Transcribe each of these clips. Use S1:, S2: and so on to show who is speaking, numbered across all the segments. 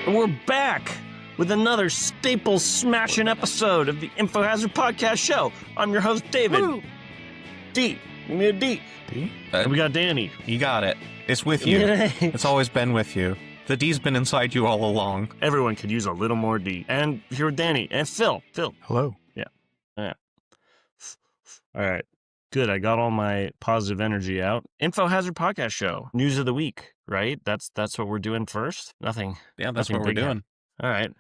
S1: And we're back with another staple smashing episode of the InfoHazard Podcast Show. I'm your host, David.
S2: Woo.
S1: D. Give me a D.
S2: D?
S1: And we got Danny.
S2: You got it. It's with you.
S1: Yay.
S2: It's always been with you. The D's been inside you all along.
S1: Everyone could use a little more D. And here with Danny. And Phil.
S3: Hello.
S1: Yeah. All right. Good. I got all my positive energy out. InfoHazard Podcast Show. News of the week, right? That's what we're doing first? Nothing.
S2: Yeah, that's
S1: Nothing
S2: what we're
S1: big
S2: doing.
S1: All right.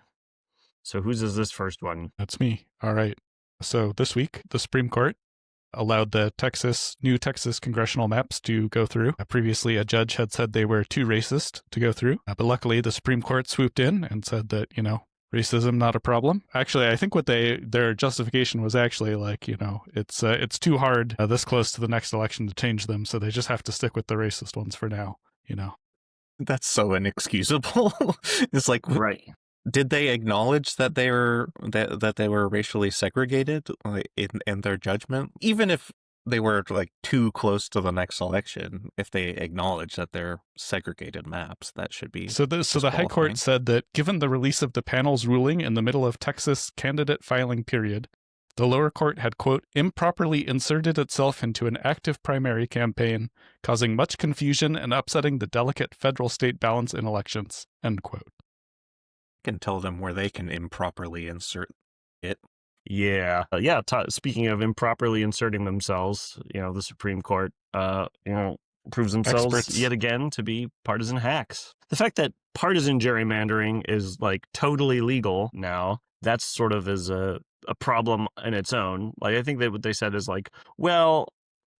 S1: So whose is this first one?
S3: That's me. All right. So this week, the Supreme Court allowed the new Texas congressional maps to go through. Previously, a judge had said they were too racist to go through. But luckily, the Supreme Court swooped in and said that, racism not a problem. Actually, I think what their justification was actually like, it's too hard this close to the next election to change them, so they just have to stick with the racist ones for now,
S2: That's so inexcusable. It's like,
S1: Right.
S2: did they acknowledge that they were that they were racially segregated, like, in their judgment? Even if they were like too close to the next election, if they acknowledge that they're segregated maps, that should be
S3: So the High
S2: disqualifying.
S3: Court said that given the release of the panel's ruling in the middle of Texas candidate filing period, the lower court had, quote, improperly inserted itself into an active primary campaign, causing much confusion and upsetting the delicate federal-state balance in elections, end quote.
S2: Can tell them where they can improperly insert it.
S1: Yeah. Speaking of improperly inserting themselves, the Supreme Court, proves themselves
S3: Experts.
S1: yet again to be partisan hacks. The fact that partisan gerrymandering is like totally legal now, that's sort of is a problem in its own. Like, I think that what they said is like, well,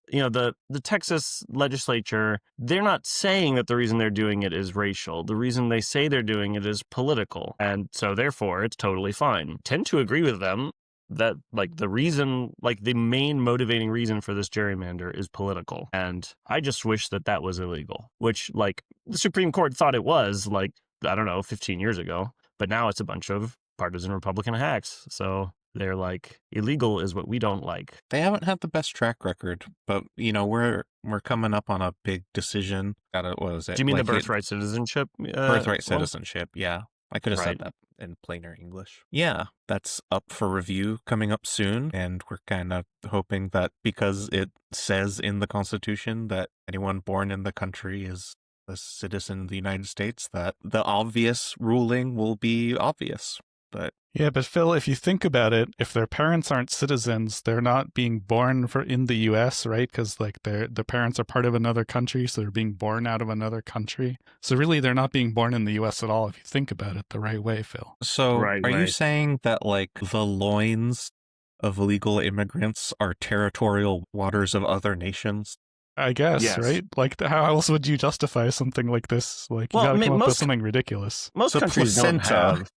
S1: the Texas legislature, they're not saying that the reason they're doing it is racial. The reason they say they're doing it is political. And so therefore it's totally fine. Tend to agree with them that like the reason, like the main motivating reason for this gerrymander is political. And I just wish that was illegal, which like the Supreme Court thought it was like, I don't know, 15 years ago, but now it's a bunch of partisan Republican hacks. So they're like, illegal is what we don't like.
S2: They haven't had the best track record, but we're coming up on a big decision. What was it?
S1: Do you mean
S2: Like
S1: the birthright citizenship?
S2: birthright
S1: one?
S2: citizenship? Yeah, I could have said that in plainer English. Yeah, that's up for review coming up soon, and we're kind of hoping that because it says in the Constitution that anyone born in the country is a citizen of the United States, that the obvious ruling will be obvious. But
S3: Yeah, but Phil, if you think about it, if their parents aren't citizens, they're not being born in the U.S., right? Because like their parents are part of another country, so they're being born out of another country. So really, they're not being born in the U.S. at all if you think about it the right way, Phil.
S2: so
S1: Right,
S2: are you
S1: right.
S2: saying that like the loins of illegal immigrants are territorial waters of other nations?
S3: I guess,
S1: Yes.
S3: right? Like, how else would you justify something like this? Like, you
S1: Well,
S3: gotta
S1: I mean,
S3: come up with
S1: most-
S3: something ridiculous.
S1: Most
S2: The
S1: countries don't
S2: placenta
S1: have.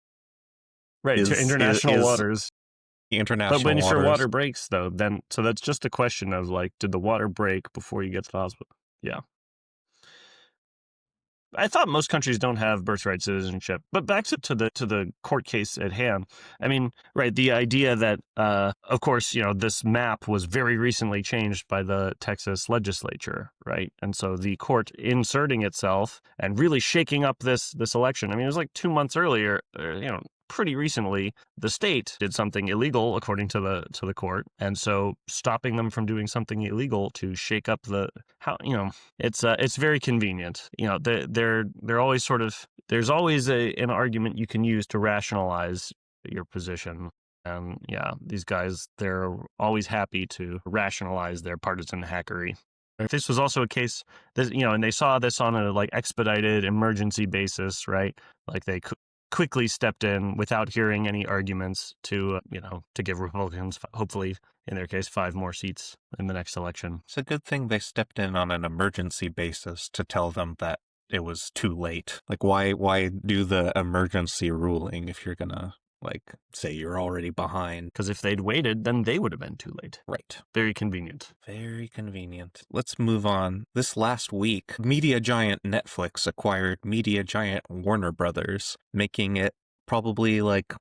S1: Right, to international
S2: is
S1: waters.
S2: The international
S1: But when if your
S2: waters.
S1: water breaks, though, then so that's just a question of like, did the water break before you get to the hospital? Yeah. I thought most countries don't have birthright citizenship. But back to the court case at hand. I mean, right, the idea that, of course, this map was very recently changed by the Texas legislature, right? And so the court inserting itself and really shaking up this election. I mean, it was like 2 months earlier, pretty recently, the state did something illegal according to the court, and so stopping them from doing something illegal to shake up it's very convenient. They're always sort of, there's always an argument you can use to rationalize your position. And yeah, these guys, they're always happy to rationalize their partisan hackery. This was also a case that, and they saw this on a like expedited emergency basis, right? Like they quickly stepped in without hearing any arguments to give Republicans, hopefully in their case, 5 more seats in the next election.
S2: It's a good thing they stepped in on an emergency basis to tell them that it was too late. Like, why do the emergency ruling if you're gonna like say you're already behind?
S1: Because if they'd waited, then they would have been too late.
S2: Right.
S1: Very convenient.
S2: Very convenient. Let's move on. This last week, media giant Netflix acquired media giant Warner Brothers, making it probably like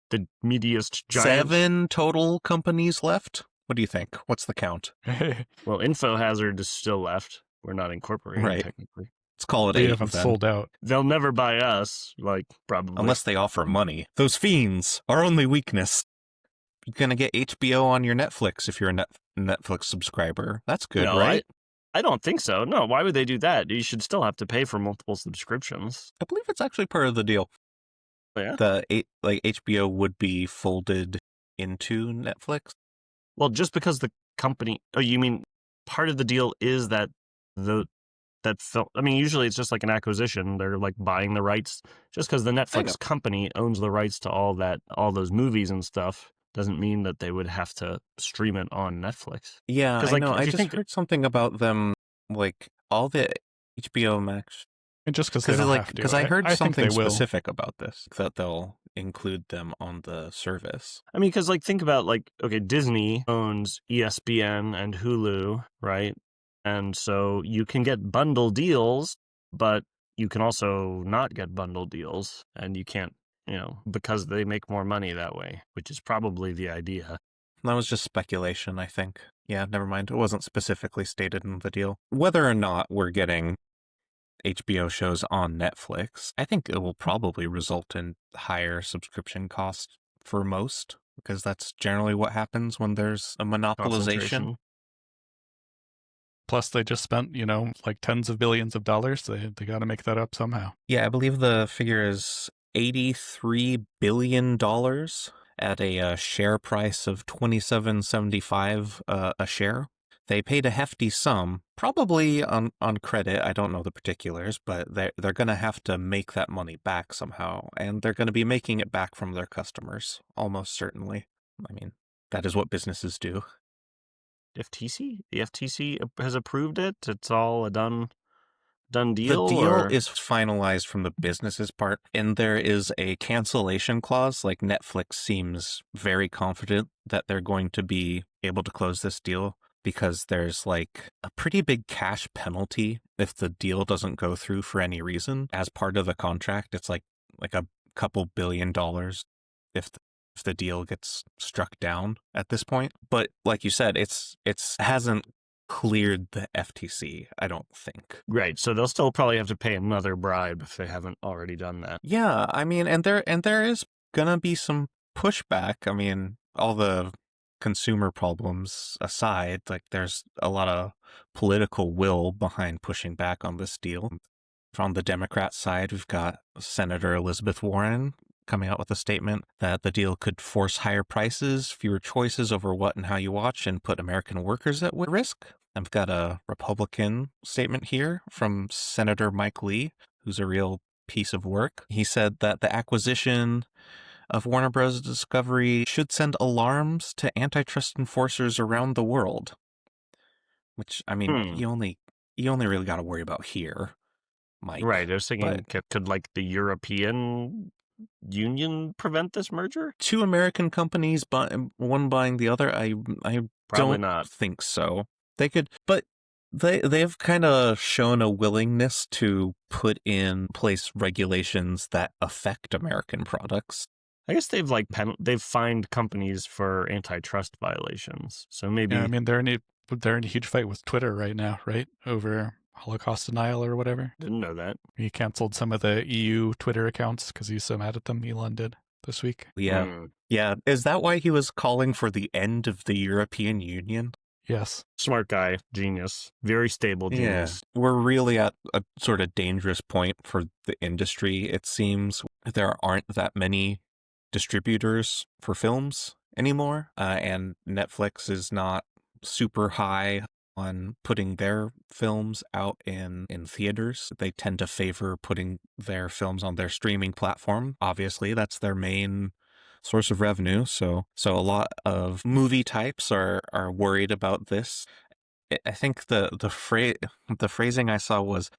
S1: The meatiest giant.
S2: 7 total companies left What do you think? What's the count?
S1: Well, InfoHazard is still left. We're not incorporated
S2: Right.
S1: technically.
S2: Let's call it
S3: We
S2: 8
S3: haven't
S2: then.
S3: sold out.
S1: They'll never buy us, probably.
S2: Unless they offer money. Those fiends, our only weakness. You're going to get HBO on your Netflix if you're a Netflix subscriber. That's good,
S1: No,
S2: right?
S1: I don't think so. No, why would they do that? You should still have to pay for multiple subscriptions.
S2: I believe it's actually part of the deal.
S1: Yeah.
S2: HBO would be folded into Netflix.
S1: Well, just because the company. Oh, you mean part of the deal is that film? I mean, usually it's just like an acquisition. They're like buying the rights. Just because the Netflix company owns the rights to all those movies and stuff, doesn't mean that they would have to stream it on Netflix.
S2: Yeah, I know. I just heard something about them, like all the HBO Max.
S3: And just because they don't have to.
S2: Because I heard something
S3: they will.
S2: specific about this, that they'll include them on the service.
S1: I mean, because think about okay, Disney owns ESPN and Hulu, right? And so you can get bundle deals, but you can also not get bundle deals, and you can't, because they make more money that way, which is probably the idea.
S2: That was just speculation, I think. Yeah, never mind. It wasn't specifically stated in the deal. Whether or not we're getting HBO shows on Netflix, I think it will probably result in higher subscription costs for most, because that's generally what happens when there's a monopolization.
S3: Plus, they just spent, like tens of billions of dollars. They got to make that up somehow.
S2: Yeah, I believe the figure is $83 billion at a share price of $27.75 a share. They paid a hefty sum, probably on credit. I don't know the particulars, but they're going to have to make that money back somehow, and they're going to be making it back from their customers, almost certainly. I mean, that is what businesses do.
S1: FTC? The FTC has approved it? It's all a done deal?
S2: The deal is finalized from the business's part, and there is a cancellation clause. Like, Netflix seems very confident that they're going to be able to close this deal, because there's like a pretty big cash penalty if the deal doesn't go through for any reason. As part of the contract, it's like a couple $1 billion if the deal gets struck down at this point. But like you said, it's hasn't cleared the FTC, I don't think.
S1: Right, so they'll still probably have to pay another bribe if they haven't already done that.
S2: Yeah, I mean, and there is gonna be some pushback. I mean, all the consumer problems aside, like there's a lot of political will behind pushing back on this deal. From the Democrat side, we've got Senator Elizabeth Warren coming out with a statement that the deal could force higher prices, fewer choices over what and how you watch, and put American workers at risk. I've got a Republican statement here from Senator Mike Lee, who's a real piece of work. He said that the acquisition of Warner Bros. Discovery should send alarms to antitrust enforcers around the world. Which, I mean, you only really got to worry about here, Mike.
S1: Right, I was thinking, could like the European Union prevent this merger?
S2: Two American companies, one buying the other? I
S1: Probably
S2: don't
S1: not.
S2: think so. They could, but they've kind of shown a willingness to put in place regulations that affect American products.
S1: I guess they've they've fined companies for antitrust violations. So maybe.
S3: Yeah, I mean, they're in a huge fight with Twitter right now, right? Over Holocaust denial or whatever.
S1: Didn't know that.
S3: He canceled some of the EU Twitter accounts because he's so mad at them. Elon did this week.
S2: Yeah. Yeah. Is that why he was calling for the end of the European Union?
S3: Yes.
S1: Smart guy, genius, very stable genius.
S2: Yeah. We're really at a sort of dangerous point for the industry, it seems. There aren't that many distributors for films anymore, and Netflix is not super high on putting their films out in theaters. They tend to favor putting their films on their streaming platform. Obviously, that's their main source of revenue. So a lot of movie types are worried about this. I think the phrasing I saw was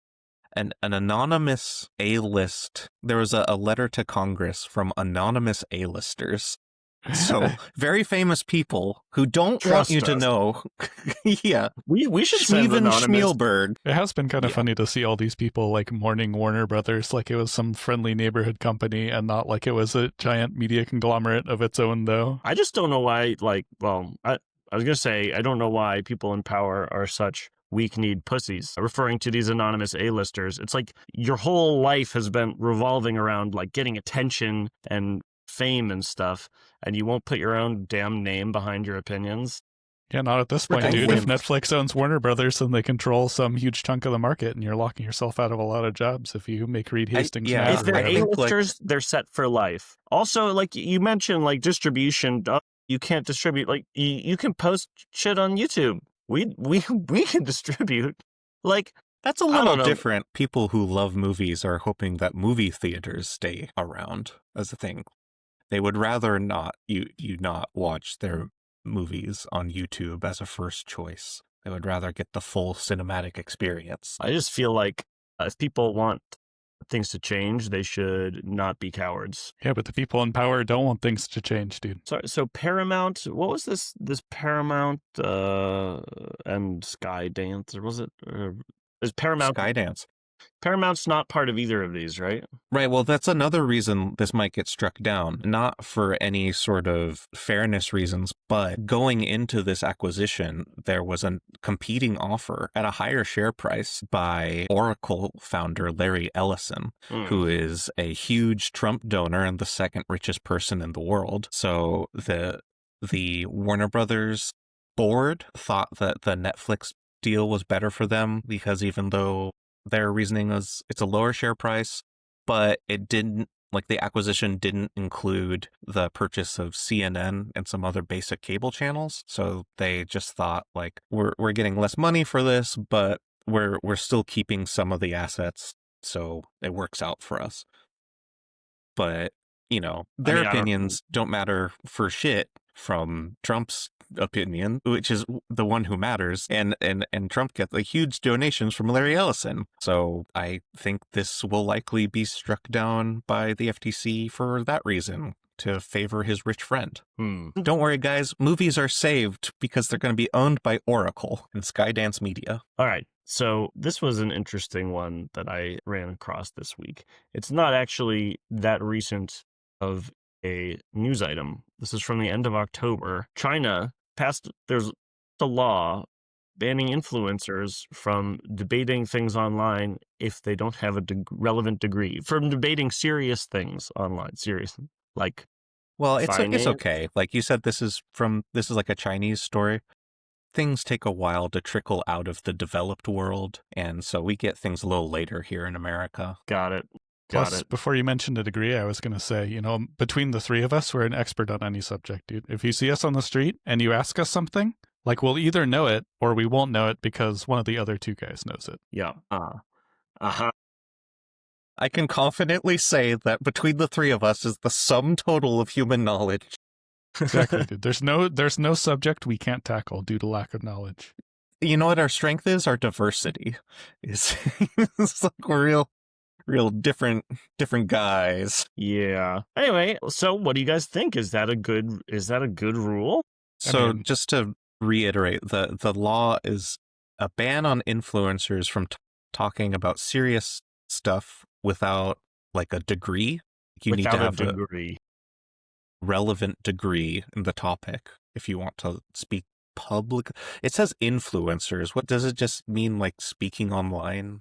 S2: an anonymous A-list. There was a letter to Congress from anonymous A-listers. So very famous people who don't want you to know. Yeah.
S1: We should send
S2: Steven
S1: anonymous.
S2: Schmielberg.
S3: It has been kind of funny to see all these people like mourning Warner Brothers like it was some friendly neighborhood company and not like it was a giant media conglomerate of its own, though.
S1: I just don't know why, I I was going to say, I don't know why people in power are such weak-kneed pussies, referring to these anonymous A-listers. It's like your whole life has been revolving around like getting attention and fame and stuff, and you won't put your own damn name behind your opinions.
S3: Yeah, not at this point, dude. If Netflix owns Warner Brothers, then they control some huge chunk of the market, and you're locking yourself out of a lot of jobs if you make Reed Hastings mad.
S1: If they're A-listers, they're set for life. Also, like you mentioned, like distribution, you can't distribute. Like you can post shit on YouTube. We can distribute. Like
S2: that's a little different. People who love movies are hoping that movie theaters stay around as a thing. They would rather not you not watch their movies on YouTube as a first choice. They would rather get the full cinematic experience.
S1: I just feel like if people want things to change, they should not be cowards.
S3: Yeah, but the people in power don't want things to change, dude.
S1: So Paramount, what was this Paramount and Skydance, or was it? Is Paramount
S2: Skydance?
S1: Paramount's not part of either of these, right?
S2: Right. Well, that's another reason this might get struck down. Not for any sort of fairness reasons, but going into this acquisition, there was a competing offer at a higher share price by Oracle founder Larry Ellison, who is a huge Trump donor and the second richest person in the world. So the Warner Brothers board thought that the Netflix deal was better for them because even though their reasoning was it's a lower share price, but it didn't, like the acquisition didn't include the purchase of CNN and some other basic cable channels. So they just thought like we're getting less money for this, but we're still keeping some of the assets, so it works out for us. But you know, their opinions don't matter for shit from Trump's opinion, which is the one who matters, and Trump gets like huge donations from Larry Ellison. So I think this will likely be struck down by the FTC for that reason, to favor his rich friend. Don't worry, guys. Movies are saved because they're going to be owned by Oracle and Skydance Media.
S1: All right. So this was an interesting one that I ran across this week. It's not actually that recent of a news item. This is from the end of October. China passed, there's a law banning influencers from debating things online if they don't have a relevant degree, from debating serious things online, serious, like
S2: well, it's okay. Like you said, this is like a Chinese story. Things take a while to trickle out of the developed world, and so we get things a little later here in America.
S1: Got it.
S3: Plus, before you mentioned a degree, I was going to say, you know, between the three of us, we're an expert on any subject, dude. If you see us on the street and you ask us something, like we'll either know it or we won't know it because one of the other two guys knows it.
S1: Yeah.
S2: I can confidently say that between the three of us is the sum total of human knowledge.
S3: Exactly, dude. There's no subject we can't tackle due to lack of knowledge.
S2: You know what our strength is? Our diversity. It's like we're real different guys.
S1: Yeah. Anyway, so what do you guys think? Is that a good rule?
S2: So just to reiterate, the law is a ban on influencers from talking about serious stuff without like a degree. You need to have a degree. Relevant degree in the topic if you want to speak public. It says influencers. What does it just mean, like speaking online?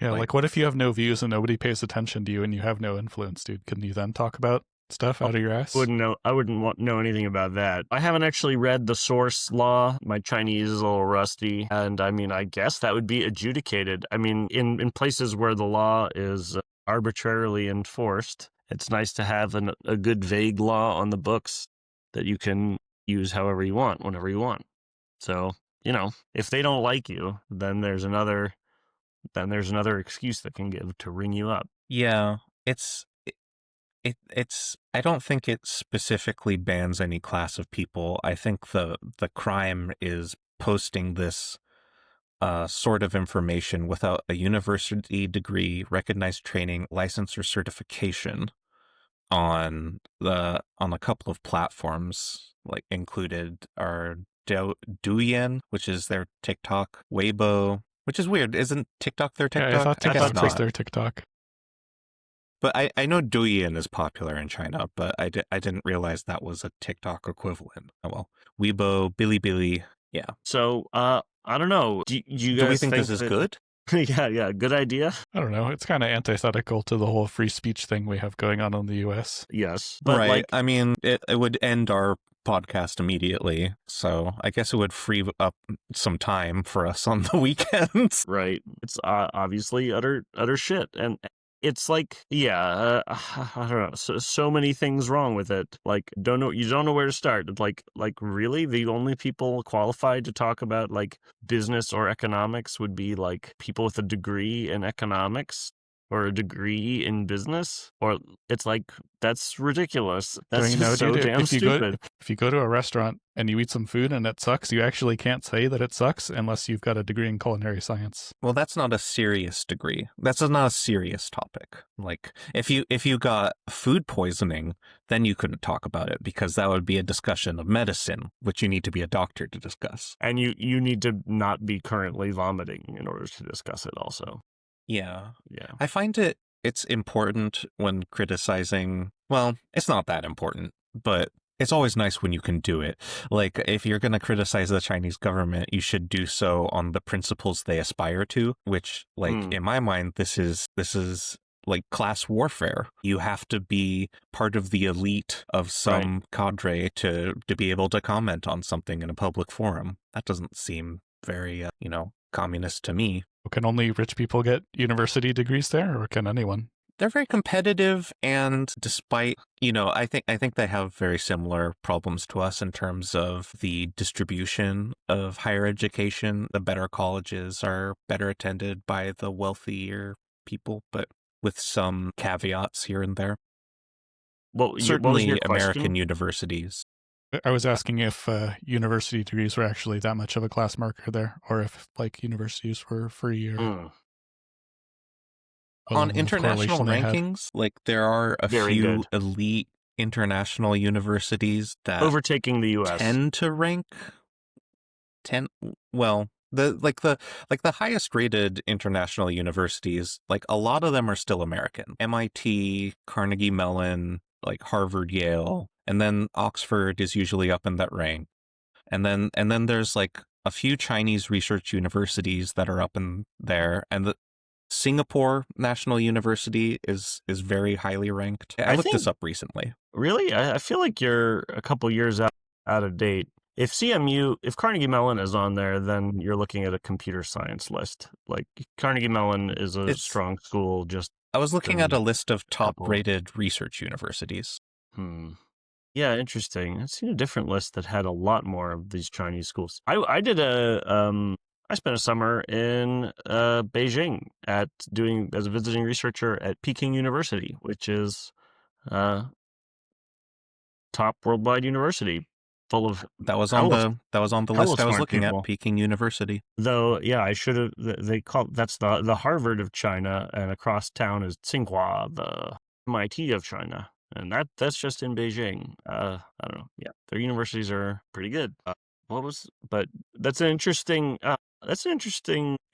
S3: Yeah, like what if you have no views and nobody pays attention to you and you have no influence, dude? Can you then talk about stuff out of your ass?
S1: I wouldn't know anything about that. I haven't actually read the source law. My Chinese is a little rusty. And I mean, I guess that would be adjudicated. I mean, in places where the law is arbitrarily enforced, it's nice to have a good vague law on the books that you can use however you want, whenever you want. So, you know, if they don't like you, then there's another excuse that can give to ring you up.
S2: Yeah, it's I don't think it specifically bans any class of people. I think the crime is posting this sort of information without a university degree, recognized training, license, or certification on a couple of platforms, like included are Douyin, which is their TikTok, Weibo, which is weird. Isn't TikTok their TikTok?
S3: Yeah, I thought TikTok was their TikTok.
S2: But I know Douyin is popular in China, but I didn't realize that was a TikTok equivalent. Oh well. Weibo, Bilibili, yeah.
S1: So, I don't know. Do you
S2: Do we
S1: guys
S2: think this is
S1: that,
S2: good?
S1: yeah, good idea.
S3: I don't know. It's kind of antithetical to the whole free speech thing we have going on in the U.S.
S1: Yes, but
S2: right.
S1: like,
S2: I mean, it would end our podcast immediately, so I guess it would free up some time for us on the weekends.
S1: right? It's obviously utter shit, and it's like, yeah, I don't know. So many things wrong with it. Like, you don't know where to start. Like really, the only people qualified to talk about like business or economics would be like people with a degree in economics or a degree in business, or it's like, that's ridiculous. That's
S3: Don't you know,
S1: just so
S3: dude,
S1: damn stupid.
S3: if you go to a restaurant and you eat some food and it sucks, you actually can't say that it sucks unless you've got a degree in culinary science.
S2: Well, that's not a serious degree. That's not a serious topic. Like, if you got food poisoning, then you couldn't talk about it because that would be a discussion of medicine, which you need to be a doctor to discuss.
S1: And you need to not be currently vomiting in order to discuss it also.
S2: Yeah.
S1: Yeah.
S2: I find it's important when criticizing, well, it's not that important, but it's always nice when you can do it. Like, if you're going to criticize the Chinese government, you should do so on the principles they aspire to, which, like, in my mind, this is like class warfare. You have to be part of the elite of some cadre to be able to comment on something in a public forum. That doesn't seem very, communist to me.
S3: Can only rich people get university degrees there, or can anyone?
S2: They're very competitive, and despite, I think they have very similar problems to us in terms of the distribution of higher education. The better colleges are better attended by the wealthier people, but with some caveats here and there.
S1: Well,
S2: certainly American universities.
S3: I was asking if university degrees were actually that much of a class marker there, or if like universities were free or
S2: on international rankings. Like, there are a few elite international universities that
S1: overtaking the U.S.
S2: tend to rank the highest rated international universities. Like, a lot of them are still American. MIT, Carnegie Mellon, like Harvard, Yale. And then Oxford is usually up in that rank. And then there's like a few Chinese research universities that are up in there. And the Singapore National University is very highly ranked. I looked this up recently.
S1: Really? I feel like you're a couple years out of date. If Carnegie Mellon is on there, then you're looking at a computer science list. Like, Carnegie Mellon is a strong school.
S2: I was looking at a list of top-rated research universities.
S1: Yeah, interesting. I've seen a different list that had a lot more of these Chinese schools. I spent a summer in Beijing as a visiting researcher at Peking University, which is top worldwide university, full of
S2: that was on the list I was looking at. Peking University.
S1: Though, yeah, I should have. They call that's the Harvard of China, and across town is Tsinghua, the MIT of China. And that's just in Beijing. I don't know. Yeah, their universities are pretty good. But that's an interesting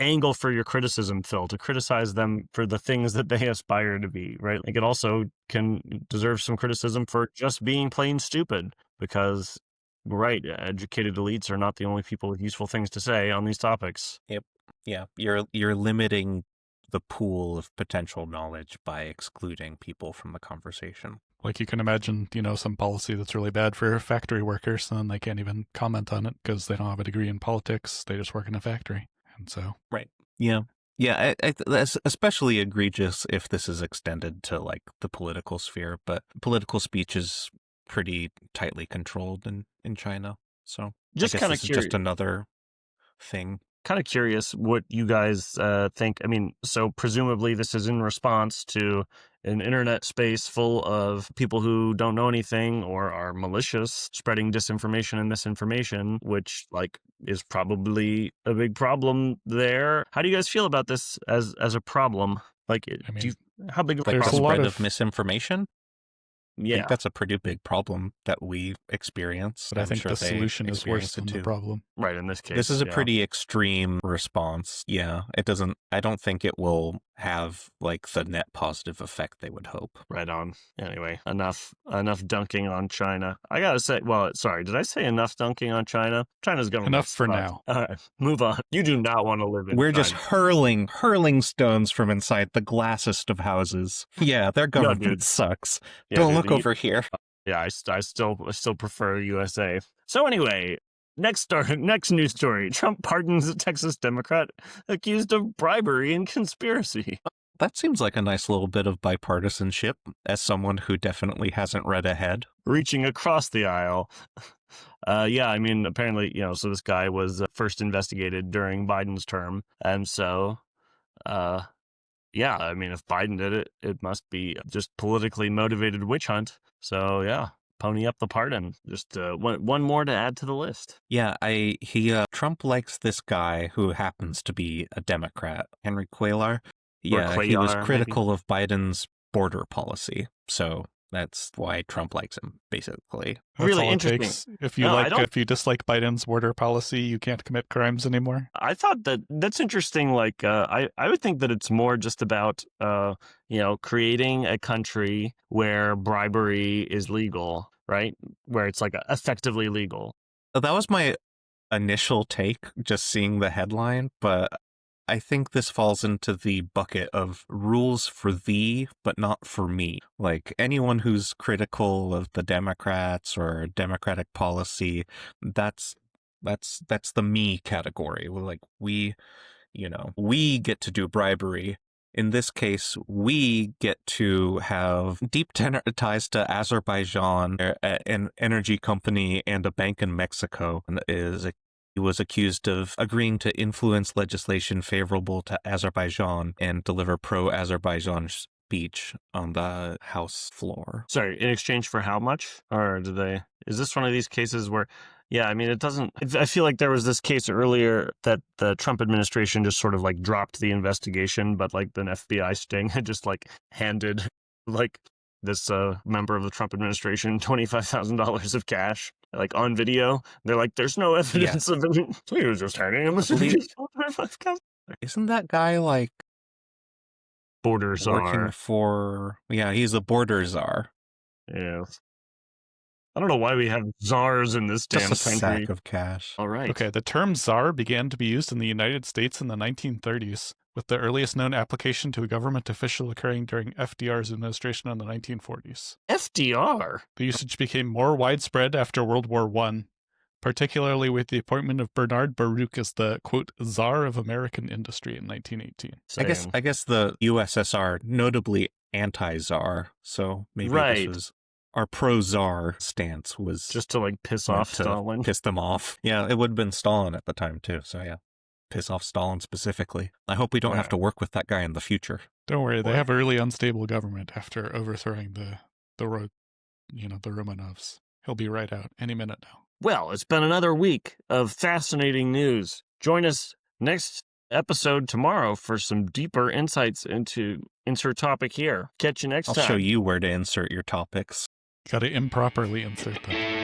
S1: angle for your criticism, Phil, to criticize them for the things that they aspire to be, right? Like, it also can deserve some criticism for just being plain stupid, because, right, educated elites are not the only people with useful things to say on these topics.
S2: Yep. Yeah, you're limiting the pool of potential knowledge by excluding people from the conversation.
S3: Like, you can imagine, some policy that's really bad for factory workers, and then they can't even comment on it because they don't have a degree in politics. They just work in a factory. And so.
S2: Right. Yeah. Yeah. That's especially egregious if this is extended to like the political sphere, but political speech is pretty tightly controlled in China. So
S1: just kind of
S2: just another thing.
S1: Kind of curious what you guys think. I mean, so presumably this is in response to an internet space full of people who don't know anything or are malicious, spreading disinformation and misinformation, which like is probably a big problem there. How do you guys feel about this as a problem? Like, how big of a
S2: spread of misinformation?
S1: Yeah.
S2: think that's a pretty big problem that we experience.
S3: But I
S2: I'm
S3: think
S2: sure
S3: the
S2: they
S3: solution is worse
S2: experience
S3: than
S2: it
S3: the
S2: too.
S3: problem.
S1: Right, in this case.
S2: This is a
S1: yeah.
S2: pretty extreme response. Yeah, I don't think it will have like the net positive effect they would hope.
S1: Right on. Anyway, enough dunking on China. I gotta say, well, sorry, did I say enough dunking on China? China's government
S3: Enough for
S1: sucks.
S3: now.
S1: All right, move on. You do not want to live in
S2: We're
S1: China.
S2: just hurling stones from inside the glassest of houses. Yeah, their government
S1: dude.
S2: sucks.
S1: Yeah,
S2: Don't
S1: dude,
S2: look over here.
S1: Yeah, I still prefer USA. So anyway, next news story. Trump pardons a Texas Democrat accused of bribery and conspiracy.
S2: That seems like a nice little bit of bipartisanship, as someone who definitely hasn't read ahead.
S1: Reaching across the aisle. Yeah, I mean, apparently, so this guy was first investigated during Biden's term. And so, yeah, I mean, if Biden did it, it must be just politically motivated witch hunt. So, yeah, pony up the pardon. Just one more to add to the list.
S2: Yeah, Trump likes this guy who happens to be a Democrat, Henry Cuellar. Yeah, he was
S1: Cuellar,
S2: critical of Biden's border policy, so that's why Trump likes him, basically.
S3: That's
S1: Really
S3: all it
S1: interesting.
S3: takes. If you
S1: No, I don't-
S3: if you dislike Biden's border policy, you can't commit crimes anymore.
S1: I thought that's interesting. Like, I would think that it's more just about, creating a country where bribery is legal, right? Where it's like effectively legal.
S2: That was my initial take, just seeing the headline, but I think this falls into the bucket of rules for thee, but not for me. Like, anyone who's critical of the Democrats or Democratic policy, that's the me category. Like, we get to do bribery. In this case, we get to have deep ties to Azerbaijan, an energy company, and a bank in Mexico. He was accused of agreeing to influence legislation favorable to Azerbaijan and deliver pro-Azerbaijan speech on the House floor.
S1: Sorry, in exchange for how much? Or is this one of these cases where, yeah, I mean, it doesn't, I feel like there was this case earlier that the Trump administration just sort of like dropped the investigation, but like an FBI sting had just like handed like this member of the Trump administration $25,000 of cash, like on video. They're like, there's no evidence of it. So he was just handing him $25,000.
S2: Isn't that guy like
S1: border czar?
S2: Working for, he's a border czar.
S1: Yeah. I don't know why we have czars in this damn
S2: Just a
S1: country.
S2: sack of cash.
S1: All right.
S3: Okay, the term czar began to be used in the United States in the 1930s, with the earliest known application to a government official occurring during FDR's administration in the 1940s.
S1: FDR?
S3: The usage became more widespread after World War I, particularly with the appointment of Bernard Baruch as the, quote, czar of American industry in 1918.
S2: I guess the USSR, notably anti-czar, so maybe this was our pro-czar stance was
S1: just to like piss off Stalin.
S2: Piss them off. Yeah, it would have been Stalin at the time too, so yeah. Piss off Stalin specifically. I hope we don't have to work with that guy in the future.
S3: Don't worry, they have a really unstable government after overthrowing the Romanovs. He'll be right out any minute now.
S1: Well, it's been another week of fascinating news. Join us next episode tomorrow for some deeper insights into insert topic here. Catch you next time.
S2: I'll show you where to insert your topics.
S3: Got to improperly insert them.